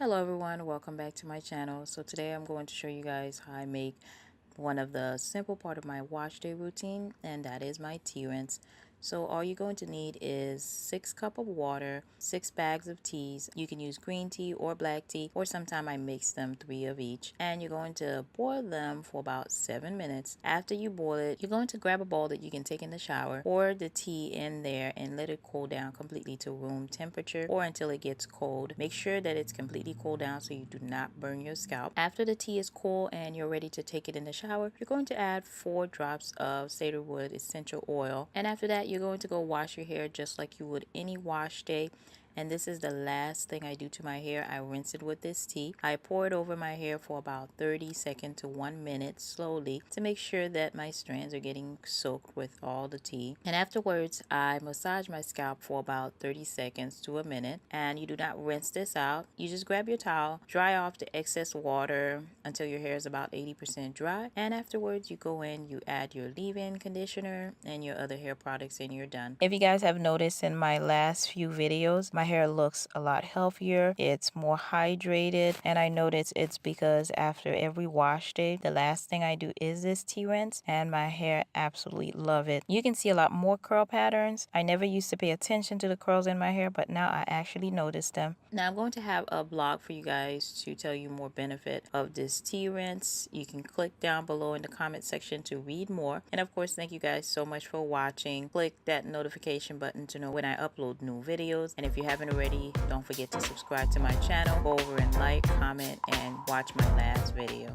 Hello everyone, welcome back to my channel. So today I'm going to show you guys how I make one of the simple part of my wash day routine, and that is my tea rinse. So all you're going to need is 6 cups of water, 6 bags of teas. You can use green tea or black tea, or sometimes I mix them 3 of each. And you're going to boil them for about 7 minutes. After you boil it, you're going to grab a bowl that you can take in the shower, pour the tea in there and let it cool down completely to room temperature or until it gets cold. Make sure that it's completely cooled down so you do not burn your scalp. After the tea is cool and you're ready to take it in the shower, you're going to add 4 drops of Cedarwood Essential oil. And after that, you're going to go wash your hair just like you would any wash day. And this is the last thing I do to my hair. I rinse it with this tea. I pour it over my hair for about 30 seconds to 1 minute slowly to make sure that my strands are getting soaked with all the tea. And afterwards, I massage my scalp for about 30 seconds to a minute. And you do not rinse this out. You just grab your towel, dry off the excess water until your hair is about 80% dry. And afterwards, you go in, you add your leave-in conditioner and your other hair products, and you're done. If you guys have noticed in my last few videos, my hair looks a lot healthier, it's more hydrated, and I notice it's because after every wash day, the last thing I do is this tea rinse, and my hair absolutely love it. You can see a lot more curl patterns. I never used to pay attention to the curls in my hair, but now I actually notice them. Now I'm going to have a blog for you guys to tell you more benefit of this tea rinse. You can click down below in the comment section to read more. And of course, thank you guys so much for watching. Click that notification button to know when I upload new videos. And if you haven't already, don't forget to subscribe to my channel. Go over and like, comment, and watch my last video.